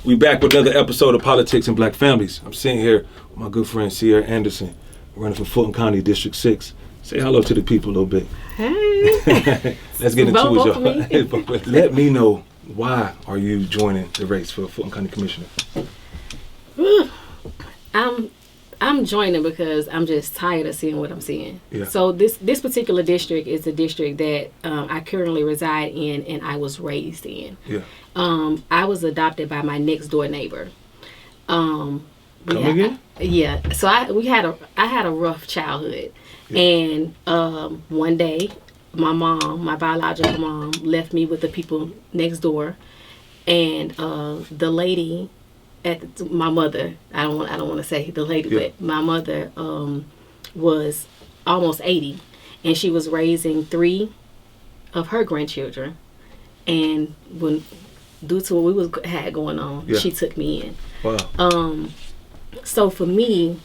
We back with another episode of Politics and Black Families. I'm sitting here with my good friend Ciara Anderson, running for Fulton County District 6. Say hello to the people a little bit. Hey. Let's get into it, y'all. Let me know, why are you joining the race for Fulton County Commissioner? I'm joining because I'm just tired of seeing what I'm seeing. Yeah. So this particular district is the district that I currently reside in and I was raised in. Yeah. I was adopted by my next door neighbor. Come again? Yeah. So I had a rough childhood, and one day my biological mom left me with the people next door, and the lady. My mother, I don't want to say the lady, but my mother was almost 80, and she was raising 3 of her grandchildren, and due to what we had going on, she took me in. Wow. So for me,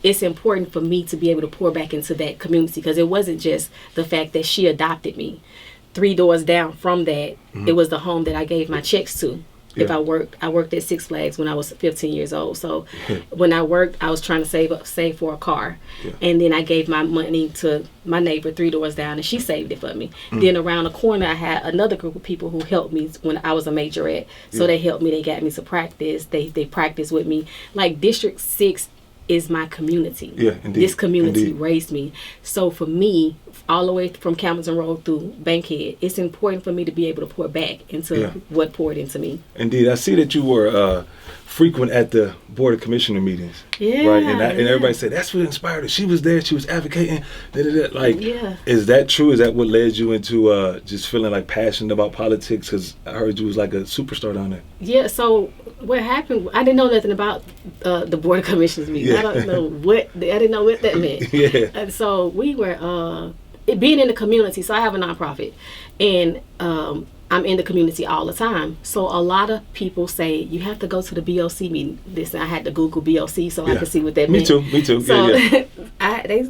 it's important for me to be able to pour back into that community, because it wasn't just the fact that she adopted me. 3 doors down from that, it was the home that I gave my checks to. If I worked at Six Flags when I was 15 years old. So when I worked, I was trying to save for a car. And then I gave my money to my neighbor 3 doors down, and she saved it for me. Then around the corner, I had another group of people who helped me when I was a majorette. So they helped me. They got me to practice. They practiced with me. Like District 6 is my community. Yeah, indeed. This community Indeed. raised me. So for me, all the way from Campbellton Road through Bankhead, it's important for me to be able to pour back into what poured into me. Indeed. I see that you were frequent at the Board of Commissioner meetings. Yeah. Right? And everybody said, that's what inspired her. She was there. She was advocating. Like, is that true? Is that what led you into just feeling like passionate about politics? Because I heard you was like a superstar down there. Yeah, so what happened, I didn't know nothing about the Board of Commissioners meeting. I didn't know what that meant. And so we were being in the community. So I have a nonprofit, and I'm in the community all the time. So a lot of people say you have to go to the BOC meeting. I had to Google BOC so I could see what that meant. Me too. So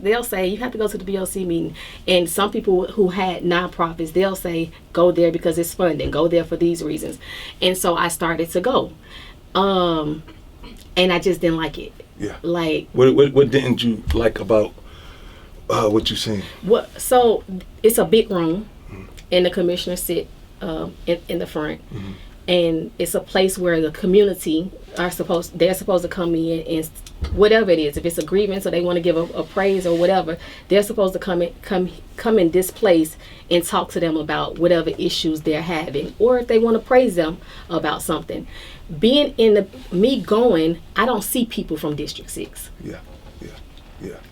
they'll say you have to go to the BOC meeting, and some people who had nonprofits, they'll say go there because it's funding. Go there for these reasons, and so I started to go, and I just didn't like it. Yeah. Like what didn't you like about what you seen? So it's a big room, and the commissioners sit in the front, and it's a place where the community they're supposed to come in and whatever it is, if it's a grievance or they want to give a praise or whatever, they're supposed to come in this place and talk to them about whatever issues they're having, or if they want to praise them about something. Being in me going, I don't see people from District 6. Yeah.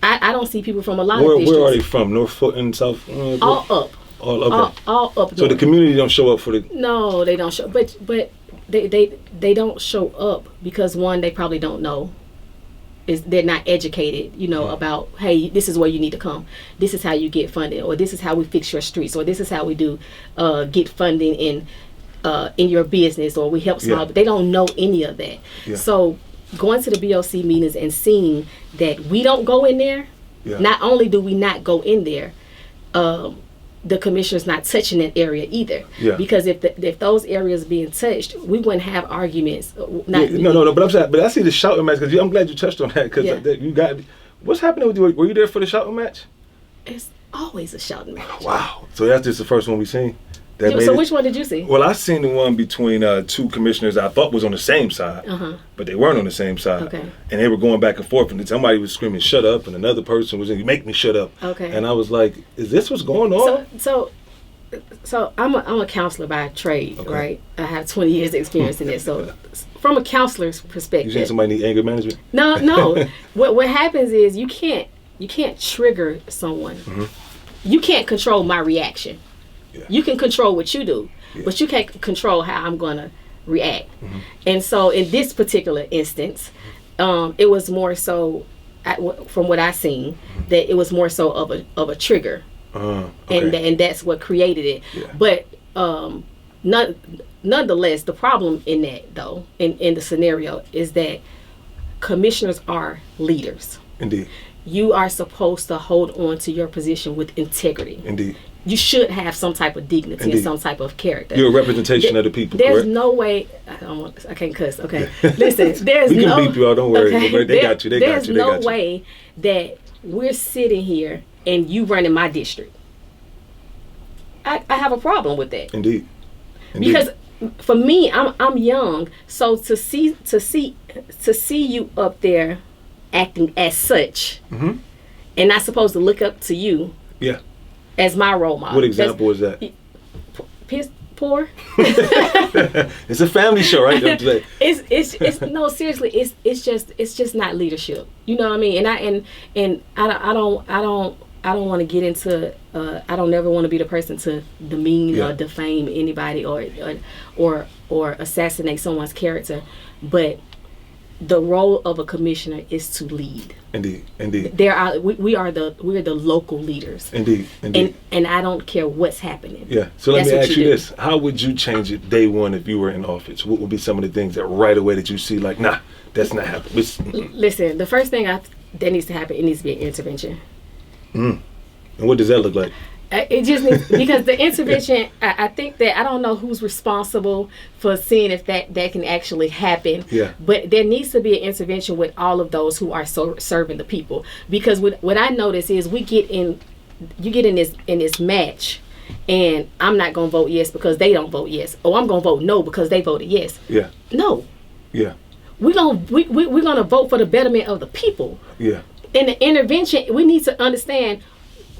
I don't see people from a lot of districts. Where are they from? North Fulton, South? All up. All okay. All up. So the community don't show up for the. No, they don't show. But they don't show up because, one, they probably don't know. They're not educated, about, hey, this is where you need to come. This is how you get funded, or this is how we fix your streets, or this is how we do get funding in your business, or we help small. But they don't know any of that. Yeah. So going to the BOC meetings and seeing that we don't go in there. Yeah. Not only do we not go in there, the commissioner's not touching that area either. Yeah. Because if those areas being touched, we wouldn't have arguments. No. But I see the shouting match, because I'm glad you touched on that, because you got. What's happening with you? Were you there for the shouting match? It's always a shouting match. Wow. So that's just the first one we seen. So which one did you see? Well, I seen the one between 2 commissioners I thought was on the same side, but they weren't on the same side. Okay. And they were going back and forth, and somebody was screaming, "Shut up!" and another person was, "You make me shut up." Okay. And I was like, "Is this what's going on?" So I'm a counselor by trade, right? I have 20 years experience in it. So from a counselor's perspective, you saying somebody need anger management? No. What happens is you can't trigger someone. You can't control my reaction. Yeah. You can control what you do, but you can't control how I'm going to react. And so in this particular instance, it was more so, from what I seen, that it was more so of a trigger. And that's what created it. Yeah. But nonetheless, the problem in that, though, in the scenario, is that commissioners are leaders. Indeed. You are supposed to hold on to your position with integrity. Indeed. you should have some type of dignity and some type of character. You're a representation of the people. There's correct? No way. I can't cuss. Okay, listen. There's we no. can beep you out. Don't worry. Okay, They got you. There's no way that we're sitting here and you running my district. I have a problem with that. Indeed. Because for me, I'm young, so to see you up there acting as such, and not supposed to look up to you. Yeah. As my role model. What example was that? Piss poor. It's a family show, right? It's no, seriously. It's just not leadership. You know what I mean? And I don't want to get into. I don't ever want to be the person to demean or defame anybody or assassinate someone's character, but the role of a commissioner is to lead. Indeed. We're the local leaders. Indeed. And I don't care what's happening. Yeah. So let me ask you this: how would you change it day one if you were in office? What would be some of the things that right away that you see like, nah, that's not happening? Listen, the first thing that needs to happen, it needs to be an intervention. And what does that look like? It just needs, because the intervention, I think that I don't know who's responsible for seeing if that can actually happen. Yeah. But there needs to be an intervention with all of those who are serving the people. Because what I notice is you get in this match, and I'm not gonna vote yes because they don't vote yes, or I'm gonna vote no because they voted yes. Yeah. No. Yeah. We're gonna vote for the betterment of the people. Yeah. In the intervention, we need to understand.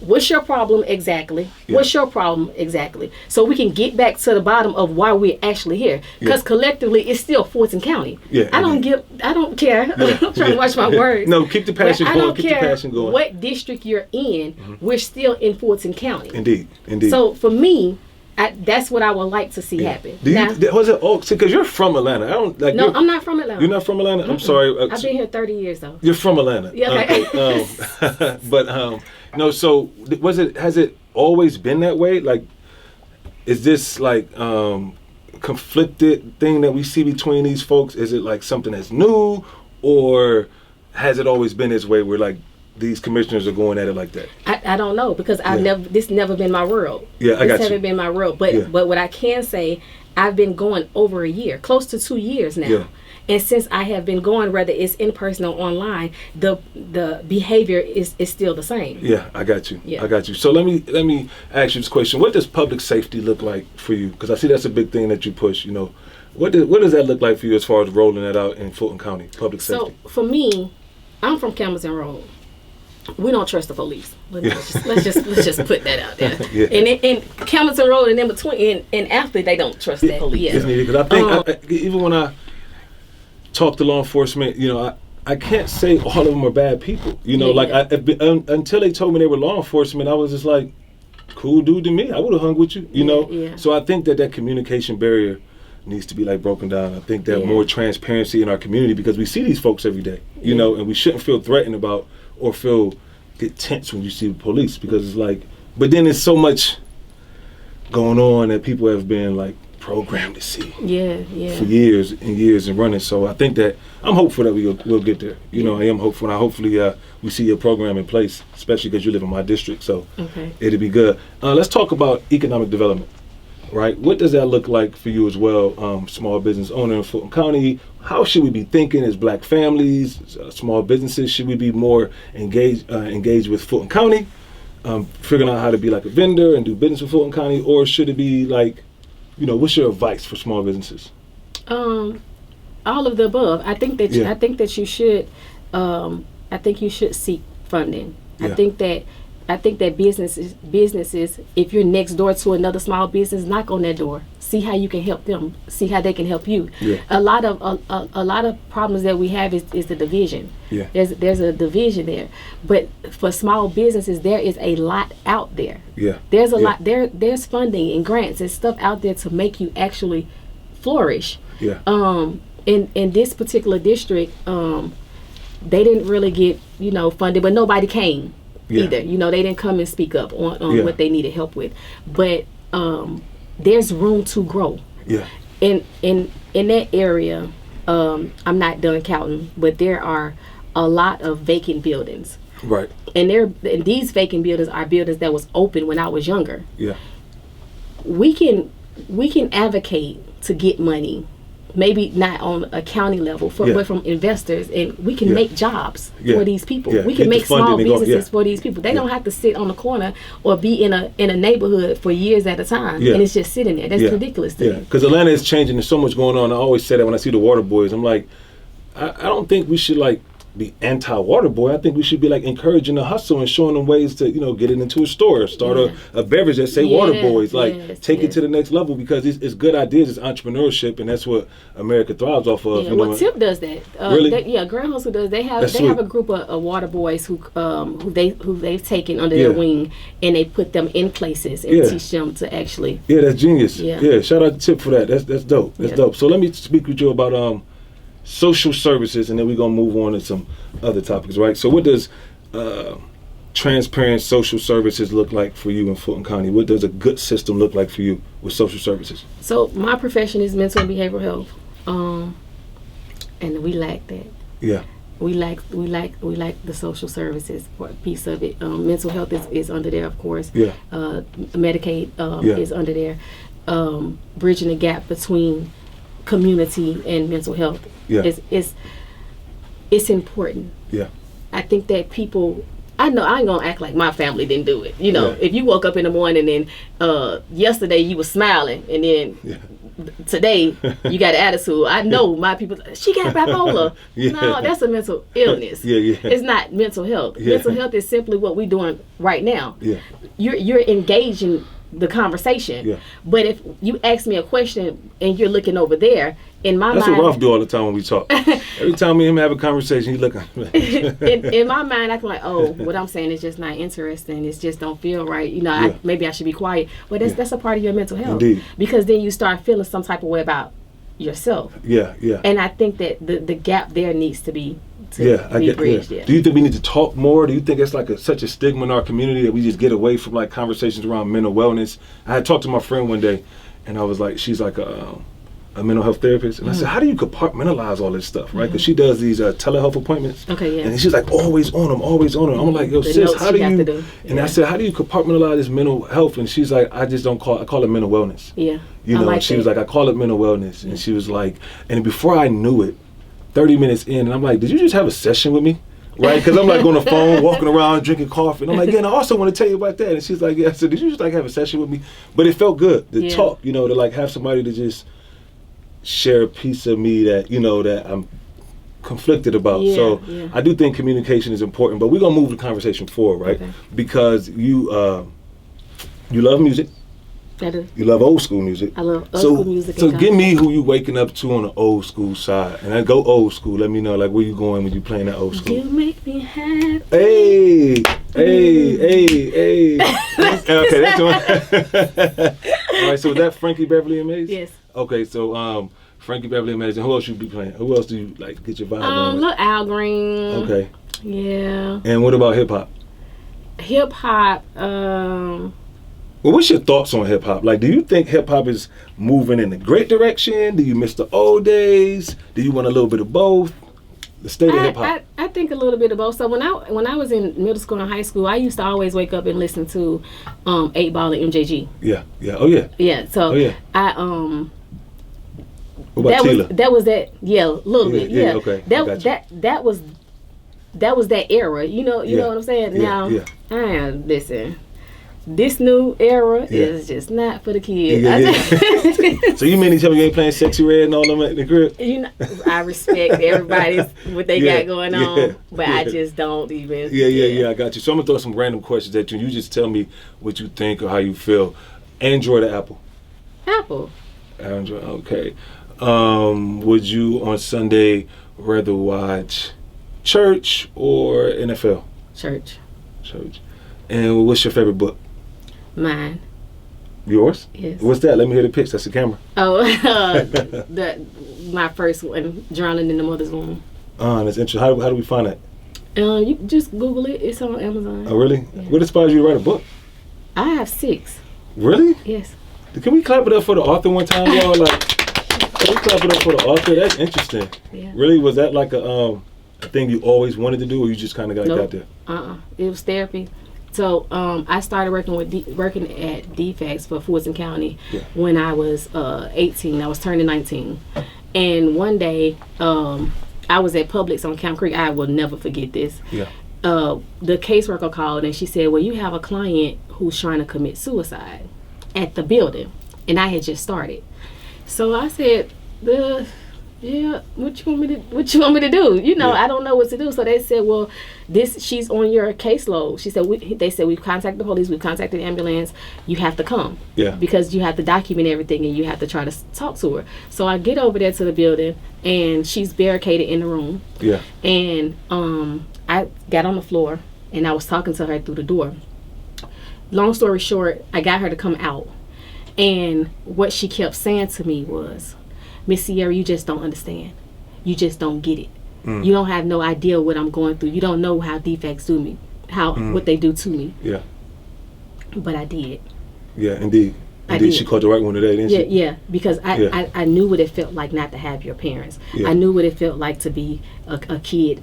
What's your problem exactly? Yeah. What's your problem exactly? So we can get back to the bottom of why we're actually here. Because collectively, it's still Fulton County. Yeah, I don't care. Yeah. I'm trying to watch my words. No, keep the passion going. I don't keep care the passion going. What district you're in, we're still in Fulton County. Indeed. So for me, that's what I would like to see happen. Was it because you're from Atlanta? I don't like. No, I'm not from Atlanta. You're not from Atlanta. I'm sorry. I've been here 30 years though. You're from Atlanta. Yeah. Okay. But no. So has it always been that way? Like, is this like conflicted thing that we see between these folks? Is it like something that's new, or has it always been this way? Where like these commissioners are going at it like that? I don't know because this never been my world. Yeah, I got you. This haven't been my world. But what I can say, I've been going over a year, close to 2 years now. Yeah. And since I have been going, whether it's in person or online, the behavior is still the same. Yeah, I got you. Yeah. I got you. So let me ask you this question: what does public safety look like for you? Because I see that's a big thing that you push. You know, what does that look like for you as far as rolling that out in Fulton County public safety? So for me, I'm from Campbellton Road. We don't trust the police. Let's just put that out there. Yeah. And in Campbellton Road and in between and after, they don't trust that police. Isn't it? Because I think even when I talk to law enforcement, you know, I can't say all of them are bad people. You know, until they told me they were law enforcement, I was just like, cool dude to me. I would have hung with you. You know. Yeah. So I think that communication barrier needs to be like broken down. I think that more transparency in our community, because we see these folks every day. You know, and we shouldn't feel threatened about or get tense when you see the police, because it's like, but then there's so much going on that people have been like programmed to see for years and years and running. So I think that I'm hopeful that we'll get there. You know, I am hopeful, and hopefully we see your program in place, especially because you live in my district, so it'll be good. Let's talk about economic development. Right, what does that look like for you as well, small business owner in Fulton County? How should we be thinking as Black families, small businesses? Should we be more engaged with Fulton County, figuring out how to be like a vendor and do business with Fulton County, or should it be like, you know, what's your advice for small businesses? All of the above. I think that you should. I think you should seek funding. Yeah. I think that businesses, if you're next door to another small business, knock on their door. See how you can help them. See how they can help you. Yeah. A lot of problems that we have is the division. Yeah. There's a division there. But for small businesses, there is a lot out there. Yeah. There's a lot there. There's funding and grants and stuff out there to make you actually flourish. Yeah. In this particular district, they didn't really get funded, but nobody came. Either. You know, they didn't come and speak up on what they needed help with. But there's room to grow. Yeah. In that area, I'm not done counting, but there are a lot of vacant buildings. Right. And these vacant buildings are buildings that was open when I was younger. Yeah. We can advocate to get money, maybe not on a county level, but from investors, and we can make jobs for these people. We can make small businesses for these people. They don't have to sit on the corner or be in a neighborhood for years at a time, and it's just sitting there. That's ridiculous to me. Because Atlanta is changing. There's so much going on. I always say that when I see the water boys, I'm like, I don't think we should be anti-water boy. I think we should be encouraging the hustle and showing them ways to get it into a store, start a beverage that say water boys, take it to the next level, because it's good ideas, it's entrepreneurship, and that's what America thrives off of. Tip does that. Really? Grand Hustle does. They have a group of water boys who they've taken under their wing, and they put them in places and teach them to actually. Yeah, that's genius. Yeah, shout out to Tip for that. That's dope. That's dope. So let me speak with you about social services, and then we're going to move on to some other topics, right? So what does transparent social services look like for you in Fulton County? What does a good system look like for you with social services? So my profession is mental and behavioral health, and we lack that. Yeah. We lack the social services piece of it. Mental health is under there, of course. Yeah. Medicaid is under there. Bridging the gap between community and mental health it's important. Yeah. I think that people, I know I ain't gonna act like my family didn't do it. If you woke up in the morning and yesterday you were smiling, and then today you got an attitude. I know my people, she got bipolar. No, that's a mental illness. It's not mental health. Mental health is simply what we're doing right now. You're engaging the conversation. But if you ask me a question and you're looking over there, in my mind, that's what Ralph do all the time when we talk. Every time me and him have a conversation, he's looking. in my mind, I feel like, what I'm saying is just not interesting. It just don't feel right. Maybe I should be quiet. But that's a part of your mental health. Indeed. Because then you start feeling some type of way about yourself. Yeah. And I think that the gap there needs to be bridged. Do you think we need to talk more? Do you think it's such a stigma in our community that we just get away from conversations around mental wellness? I had talked to my friend one day, and I was like, she's like a mental health therapist, and I said, how do you compartmentalize all this stuff, right? Because she does these telehealth appointments, and she's like, always on them. I'm like, yo, sis, how do you? And I said, how do you compartmentalize this mental health? And she's like, I call it mental wellness. And she was like, I call it mental wellness, and she was like, and before I knew it, 30 minutes in, and I'm like, did you just have a session with me? Right? Because I'm on the phone, walking around, drinking coffee. And I'm like, and I also want to tell you about that. And she's like, yeah. I said, did you just have a session with me? But it felt good to talk, to have somebody to just share a piece of me that, that I'm conflicted about. I do think communication is important, but we're going to move the conversation forward, right? Okay. Because you love music. I do. You love old school music. I love old school music. So give me who you waking up to on the old school side. And I go old school. Let me know where you going when you playing that old school. You make me happy. Hey. Okay, that's one. All right, so is that Frankie Beverly and Maze? Yes. Okay, so Frankie Beverly and Maze. And who else you be playing? Who else do you get your vibe on? Little Al Green. Okay. Yeah. And what about hip hop? Hip hop. Well, what's your thoughts on hip hop? Do you think hip hop is moving in a great direction? Do you miss the old days? Do you want a little bit of both? The state of hip hop. I think a little bit of both. So when I was in middle school and high school, I used to always wake up and listen to 8 Ball and MJG. Yeah. Oh yeah. Yeah. So I What about Tila? That was that. Yeah, a little bit. Yeah. Okay. That was that era. You know what I'm saying? Now, listen. This new era is just not for the kids. So you mean to tell me you ain't playing Sexy Red and all them at the crib? I respect everybody's what they got going on, but I just don't even. Yeah, I got you. So I'm gonna throw some random questions at you. You just tell me what you think or how you feel. Android or Apple? Apple. Android. Okay. Would you on Sunday rather watch church or NFL? Church. And what's your favorite book? Mine. Yours? Yes. What's that? Let me hear the pitch. That's the camera. Oh, my first one, Drowning in the Mother's Womb. That's interesting. How do we find that? You just Google it. It's on Amazon. Oh, really? Yeah. What inspires you to write a book? I have 6. Really? Yes. Can we clap it up for the author one time, y'all? Can we clap it up for the author? That's interesting. Yeah. Really? Was that like a thing you always wanted to do, or you just kind of got there? It was therapy. So I started working at Defects for Fulton County when I was 18. I was turning 19. And one day, I was at Publix on Camp Creek. I will never forget this. Yeah. The caseworker called and she said, well, you have a client who's trying to commit suicide at the building. And I had just started. So I said, yeah, what you want me to do? You know, I don't know what to do. So they said, well, she's on your caseload. She said, they said, we've contacted the police, we've contacted the ambulance, you have to come. Yeah. Because you have to document everything and you have to try to talk to her. So I get over there to the building and she's barricaded in the room. Yeah. And I got on the floor and I was talking to her through the door. Long story short, I got her to come out. And what she kept saying to me was, Miss Ciara, you just don't understand. You just don't get it. You don't have no idea what I'm going through. You don't know how defects do me, what they do to me. Yeah. But I did. Yeah, indeed. Indeed, she caught the right one today, didn't she? Yeah, because I knew what it felt like not to have your parents. Yeah. I knew what it felt like to be a kid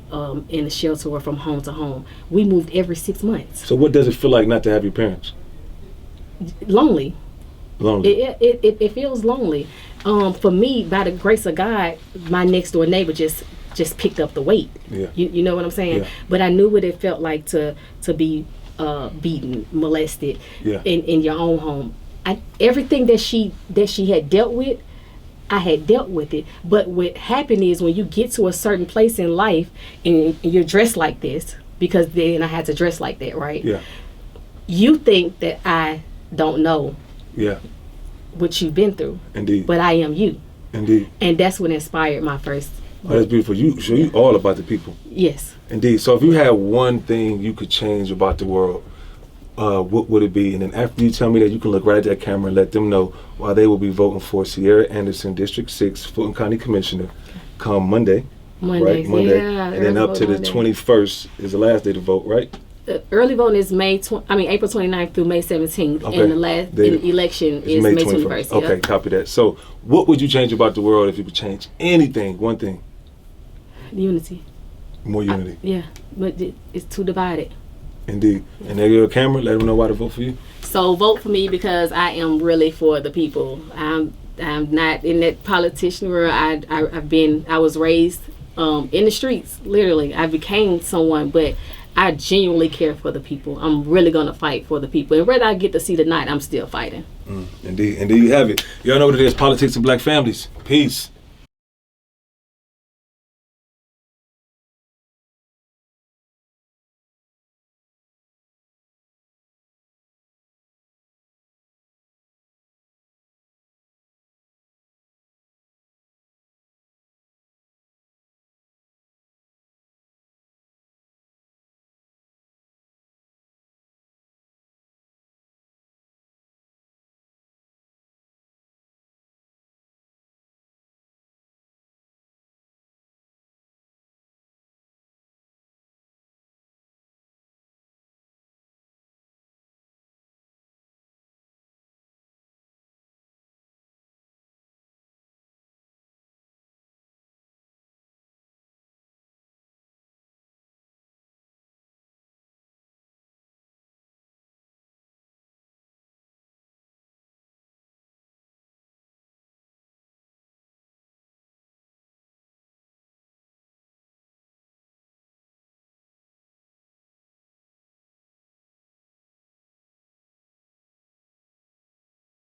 in a shelter or from home to home. We moved every 6 months. So what does it feel like not to have your parents? Lonely. Lonely. It feels lonely. For me, by the grace of God, my next door neighbor just picked up the weight. Yeah. You know what I'm saying? Yeah. But I knew what it felt like to be beaten, molested in your own home. Everything that she had dealt with, I had dealt with it. But what happened is when you get to a certain place in life and you're dressed like this, because then I had to dress like that, right? Yeah. You think that I don't know. Yeah. What you've been through. Indeed. But I am you. Indeed. And that's what inspired my first book. Oh, that's beautiful. You all about the people. Yes. Indeed. So if you had one thing you could change about the world, what would it be? And then after you tell me that, you can look right at that camera and let them know why they will be voting for Ciara Anderson, District 6, Fulton County Commissioner, come Monday. Right? Monday. Yeah, and then up to the 21st is the last day to vote, right? The early voting is April 29th through May 17th, okay. And the last election is May 21st. Okay, yeah. Copy that. So what would you change about the world if you could change anything, one thing? Unity. More unity. Yeah, but it's too divided. Indeed. And there you go, camera, let them know why to vote for you. So vote for me because I am really for the people. I'm not in that politician world. I was raised in the streets, literally. I became someone, but I genuinely care for the people. I'm really going to fight for the people. And whether I get to see the night, I'm still fighting. Indeed. Indeed, you have it. Y'all know what it is, politics and black families. Peace.